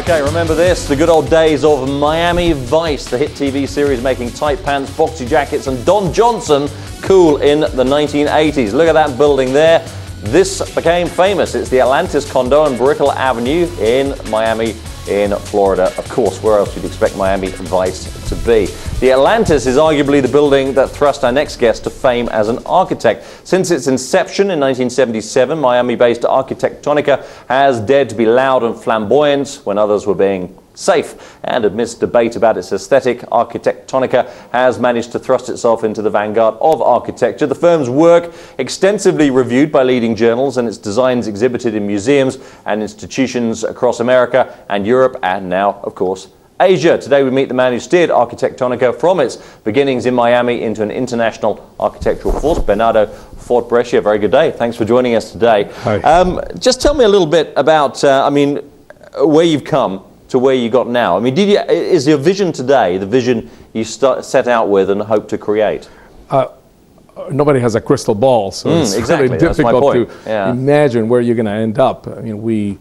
Okay, remember this, the good old days of Miami Vice, the hit TV series making tight pants, boxy jackets and Don Johnson cool in the 1980s. Look at that building there. This became famous. It's the Atlantis condo on Brickell Avenue in Miami in Florida. Of course, where else you'd expect Miami Vice to be? The Atlantis is arguably the building that thrust our next guest to fame as an architect. Since its inception in 1977, Miami-based Arquitectonica has dared to be loud and flamboyant when others were being safe. And amidst debate about its aesthetic, Arquitectonica has managed to thrust itself into the vanguard of architecture. The firm's work extensively reviewed by leading journals and its designs exhibited in museums and institutions across America and Europe and now, of course, Asia. Today we meet the man who steered Arquitectonica from its beginnings in Miami into an international architectural force, Bernardo Fort-Brescia. Very good day. Thanks for joining us today. Hi. Just tell me a little bit about, where you've come to where you got now. I mean, is your vision today the vision you set out with and hope to create? Nobody has a crystal ball, so it's exactly. really difficult to imagine where you're going to end up. I mean, we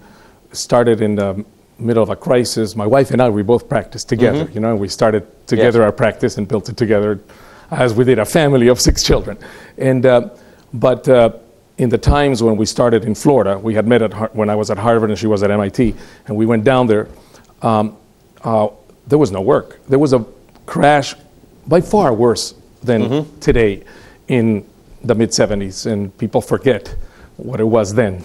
started in the middle of a crisis. My wife and I, we both practiced together. You know, we started together our practice and built it together, as we did a family of 6 children. And but in the times when we started in Florida, we had met when I was at Harvard and she was at MIT, and we went down there. There was no work. There was a crash by far worse than today in the mid-'70s, and people forget what it was then.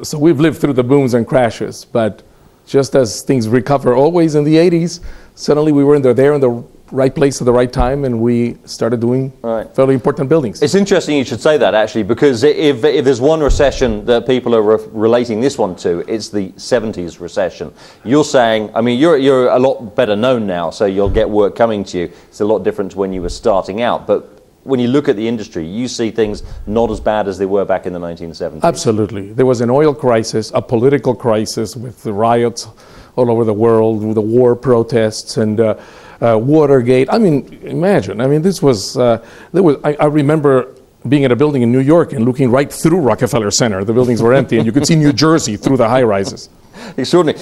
So we've lived through the booms and crashes, but just as things recover always in the 80s, suddenly we were there in the right place at the right time, and we started doing fairly important buildings. It's interesting you should say that, actually, because if there's one recession that people are relating this one to, it's the 70s recession. You're saying, I mean, you're a lot better known now, so you'll get work coming to you. It's a lot different to when you were starting out, but when you look at the industry, you see things not as bad as they were back in the 1970s. Absolutely. There was an oil crisis, a political crisis with the riots all over the world, with the war protests and Watergate. I mean, imagine. I mean, this was. I remember being in a building in New York and looking right through Rockefeller Center. The buildings were empty, and you could see New Jersey through the high-rises. Extraordinary.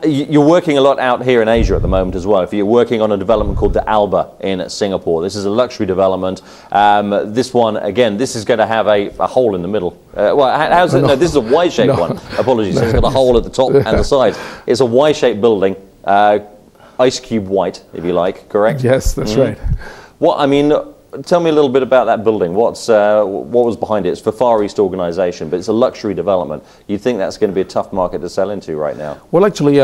You're working a lot out here in Asia at the moment as well. If you're working on a development called the Alba in Singapore, this is a luxury development. This one, again, this is going to have a hole in the middle. How's it? No, this is a Y-shaped one. Apologies. It's got a hole at the top and the sides. It's a Y-shaped building. Ice cube white, if you like, correct? Yes, that's right. Tell me a little bit about that building. What was behind it? It's for Far East organization, but it's a luxury development. You think that's going to be a tough market to sell into right now? Well, actually,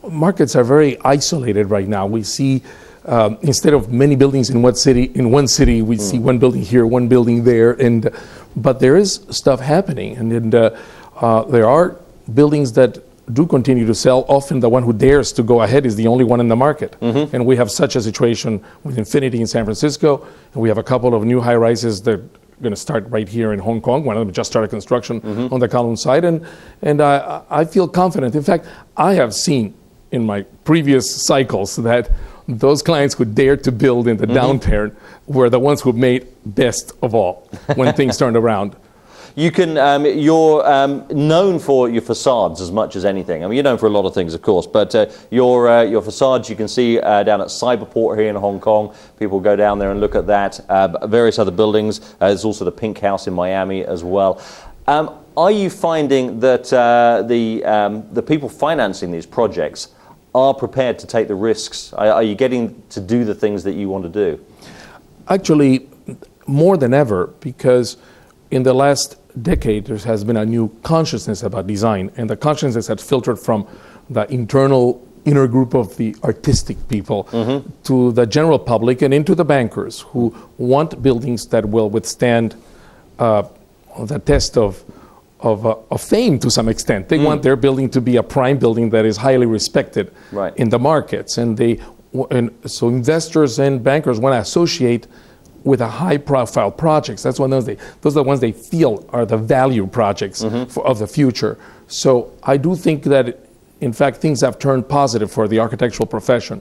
markets are very isolated right now. We see, instead of many buildings in one city, we see one building here, one building there, but there is stuff happening, and there are buildings that do continue to sell. Often the one who dares to go ahead is the only one in the market. And we have such a situation with Infinity in San Francisco, and we have a couple of new high-rises that are going to start right here in Hong Kong. One of them just started construction on the Kowloon side, and I feel confident. In fact, I have seen in my previous cycles that those clients who dared to build in the downturn were the ones who made best of all when things turned around. You can, you're known for your facades as much as anything. I mean, you're known for a lot of things, of course, but your facades you can see down at Cyberport here in Hong Kong. People go down there and look at that. Various other buildings. There's also the Pink House in Miami as well. Are you finding that the people financing these projects are prepared to take the risks? Are you getting to do the things that you want to do? Actually, more than ever, because in the last decade, there has been a new consciousness about design, and the consciousness has filtered from the inner group of the artistic people to the general public and into the bankers who want buildings that will withstand the test of fame to some extent. They want their building to be a prime building that is highly respected in the markets, and so investors and bankers want to associate with a high-profile projects. That's one of those. Those are the ones they feel are the value projects of the future. So I do think that, in fact, things have turned positive for the architectural profession.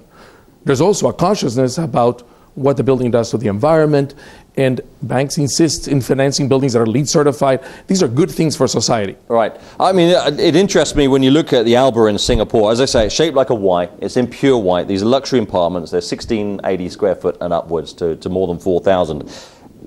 There's also a consciousness about what the building does to the environment. And banks insist in financing buildings that are LEED certified. These are good things for society. Right. I mean, it interests me when you look at the Alba in Singapore. As I say, it's shaped like a Y. It's in pure white. These are luxury apartments. They're 1680 square foot and upwards to more than 4,000.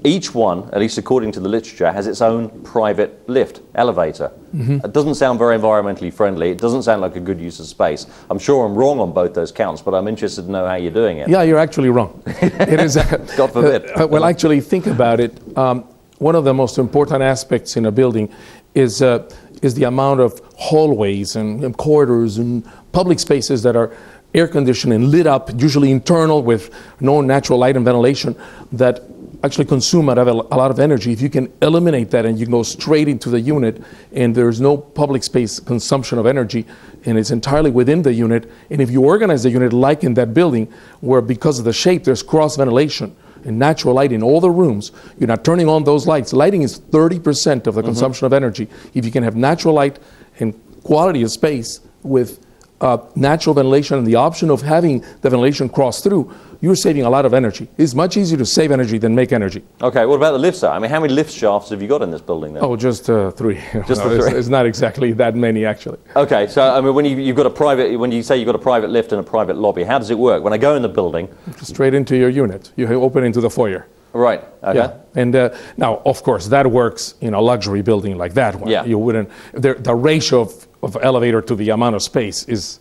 Each one, at least according to the literature, has its own private lift, elevator. It doesn't sound very environmentally friendly. It doesn't sound like a good use of space. I'm sure I'm wrong on both those counts, but I'm interested to know how you're doing it. Yeah, you're actually wrong. It is. God forbid. Well, actually, think about it. One of the most important aspects in a building is the amount of hallways and corridors and public spaces that are air conditioned and lit up, usually internal with no natural light and ventilation, that actually consume a lot of energy. If you can eliminate that and you can go straight into the unit and there's no public space consumption of energy and it's entirely within the unit, and if you organize the unit like in that building where because of the shape there's cross ventilation and natural light in all the rooms, you're not turning on those lights. Lighting is 30% of the consumption of energy. If you can have natural light and quality of space with natural ventilation and the option of having the ventilation cross through, you're saving a lot of energy. It's much easier to save energy than make energy. Okay, what about the lifts? I mean, how many lift shafts have you got in this building then? Oh, just 3. Just the 3? It's not exactly that many, actually. Okay, so I mean, when you've got a private, when you say you've got a private lift and a private lobby, how does it work? When I go in the building, straight into your unit. You open into the foyer. Right. Okay. Yeah. And now, of course, that works in a luxury building like that one. Yeah. You wouldn't. The ratio of elevator to the amount of space is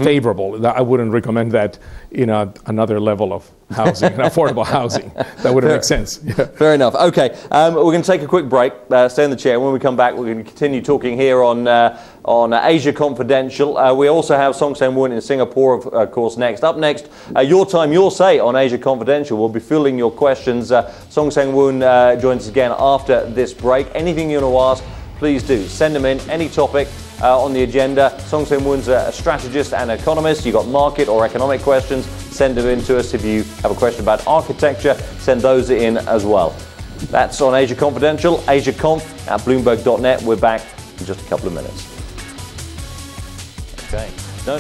favorable. I wouldn't recommend that in another level of housing, affordable housing. That wouldn't make sense. Yeah. Fair enough. Okay, we're going to take a quick break. Stay in the chair. When we come back, we're going to continue talking here on Asia Confidential. We also have Song Sang-woon in Singapore, of course, next. Up next, Your Time, Your Say on Asia Confidential. We'll be fielding your questions. Song Sang-woon joins us again after this break. Anything you want to ask, please do. Send them in, any topic on the agenda. Song Sang-woon's a strategist and economist. You've got market or economic questions, send them in to us. If you have a question about architecture, send those in as well. That's on Asia Confidential, AsiaConf at Bloomberg.net. We're back in just a couple of minutes. Okay. No.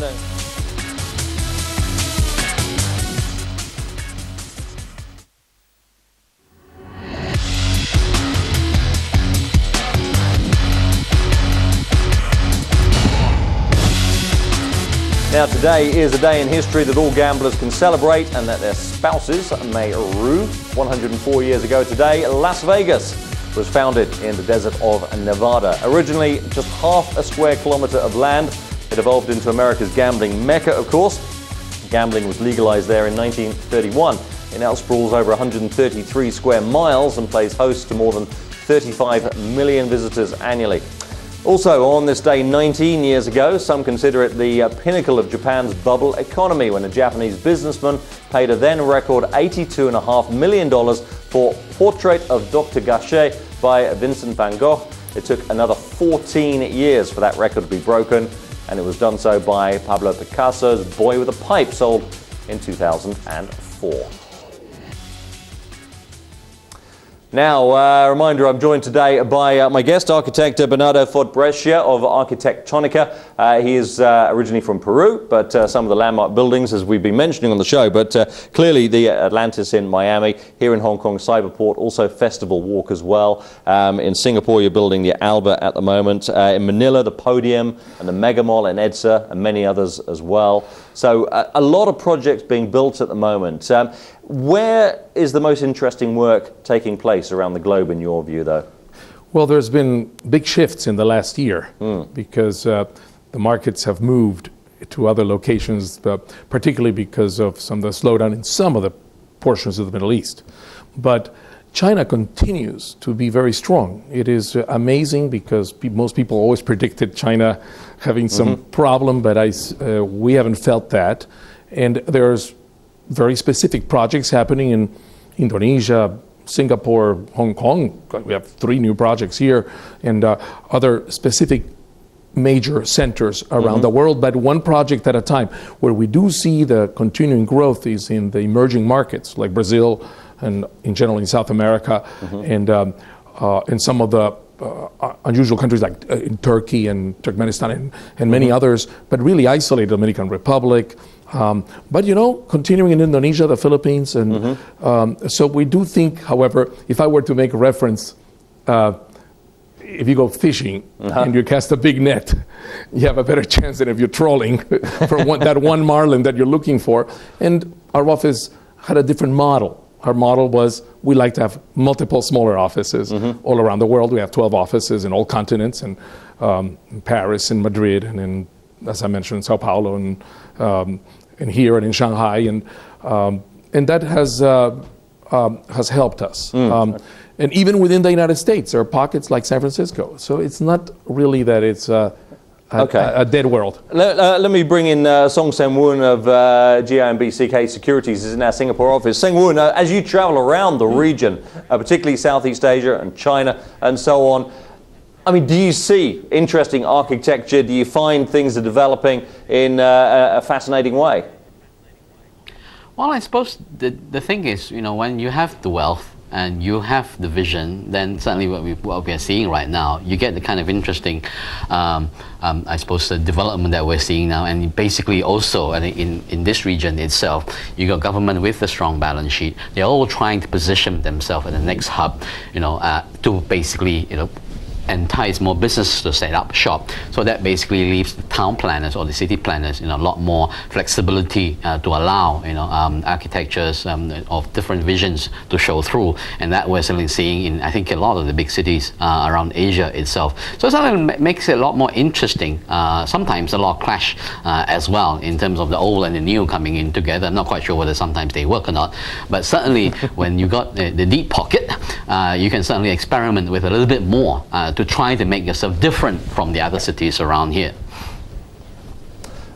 Now, today is a day in history that all gamblers can celebrate and that their spouses may rue. 104 years ago today, Las Vegas was founded in the desert of Nevada. Originally just half a square kilometer of land, it evolved into America's gambling mecca, of course. Gambling was legalized there in 1931. It now sprawls over 133 square miles and plays host to more than 35 million visitors annually. Also on this day 19 years ago, some consider it the pinnacle of Japan's bubble economy when a Japanese businessman paid a then record $82.5 million for Portrait of Dr. Gachet by Vincent van Gogh. It took another 14 years for that record to be broken, and it was done so by Pablo Picasso's Boy with a Pipe, sold in 2004. Now, a reminder, I'm joined today by my guest, architect Bernardo Fort-Brescia of Arquitectonica. He is originally from Peru, but some of the landmark buildings, as we've been mentioning on the show, but clearly the Atlantis in Miami, here in Hong Kong, Cyberport, also Festival Walk as well. In Singapore, you're building the Alba at the moment. In Manila, the Podium and the Mega Mall in EDSA, and many others as well. So a lot of projects being built at the moment. Where is the most interesting work taking place around the globe in your view, though? Well, there's been big shifts in the last year because the markets have moved to other locations, particularly because of some of the slowdown in some of the portions of the Middle East. But China continues to be very strong. It is amazing because most people always predicted China having some problem, but we haven't felt that. And there's very specific projects happening in Indonesia, Singapore, Hong Kong. We have 3 new projects here, and other specific major centers around the world, but one project at a time. Where we do see the continuing growth is in the emerging markets like Brazil and in general in South America, and in some of the unusual countries like in Turkey and Turkmenistan and many others, but really isolated Dominican Republic, But continuing in Indonesia, the Philippines, and so we do think, however, if I were to make a reference, if you go fishing and you cast a big net, you have a better chance than if you're trolling for that one marlin that you're looking for. And our office had a different model. Our model was we like to have multiple smaller offices all around the world. We have 12 offices in all continents, and in Paris and Madrid, and in, as I mentioned, Sao Paulo, and here and in Shanghai, and that has helped us. And even within the United States, there are pockets like San Francisco. So it's not really that it's a dead world. Let me bring in Song Sen-Woon of GIMB Securities is in our Singapore office. Sen-Woon, as you travel around the region, particularly Southeast Asia and China and so on, I mean, do you see interesting architecture? Do you find things are developing in a fascinating way? Well, I suppose the thing is, when you have the wealth and you have the vision, then certainly what we are seeing right now, you get the kind of interesting, I suppose, the development that we're seeing now. And basically also, I think in this region itself, you got government with a strong balance sheet. They're all trying to position themselves as the next hub, to basically, entice more businesses to set up shop. So that basically leaves the town planners or the city planners a lot more flexibility to allow architectures of different visions to show through, and that we're certainly seeing in, I think, a lot of the big cities around Asia itself. So it certainly makes it a lot more interesting. Sometimes a lot of clash as well in terms of the old and the new coming in together. I'm not quite sure whether sometimes they work or not, but certainly when you got the deep pocket, you can certainly experiment with a little bit more to try to make yourself different from the other cities around here.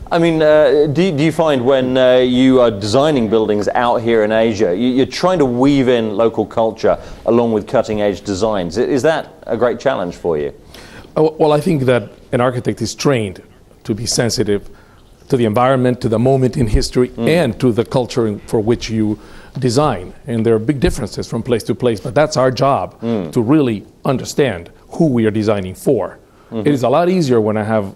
I mean, do you find when you are designing buildings out here in Asia, you're trying to weave in local culture along with cutting-edge designs? Is that a great challenge for you? Well, I think that an architect is trained to be sensitive to the environment, to the moment in history, and to the culture for which you design. And there are big differences from place to place, but that's our job, to really understand who we are designing for. It is a lot easier when I have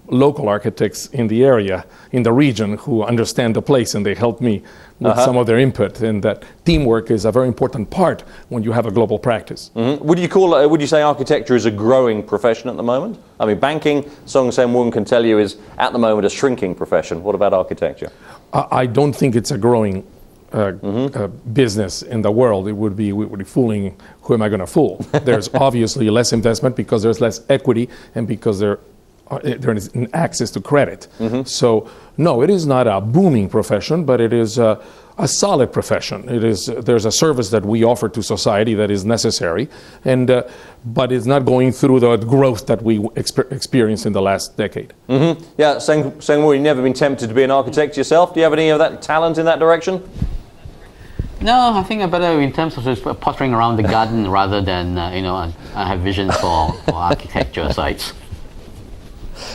local architects in the area, in the region, who understand the place and they help me with some of their input. And that teamwork is a very important part when you have a global practice. Would you say architecture is a growing profession at the moment? I mean, banking, Song Sen-Woon can tell you, is at the moment a shrinking profession. What about architecture? I don't think it's a growing business in the world. We would be fooling. Who am I going to fool? There's obviously less investment because there's less equity and because there is access to credit. So no, it is not a booming profession, but it is a solid profession. There's a service that we offer to society that is necessary, but it's not going through the growth that we experienced in the last decade. Yeah, Sen-Woon, you've never been tempted to be an architect yourself. Do you have any of that talent in that direction? No, I think I better in terms of just pottering around the garden rather than I have visions for architecture sites.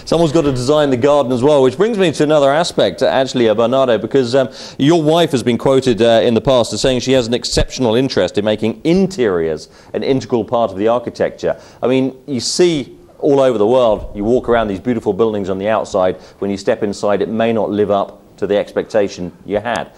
Someone's got to design the garden as well, which brings me to another aspect, actually, Bernardo, because your wife has been quoted in the past as saying she has an exceptional interest in making interiors an integral part of the architecture. I mean, you see all over the world, you walk around these beautiful buildings on the outside, when you step inside, it may not live up to the expectation you had.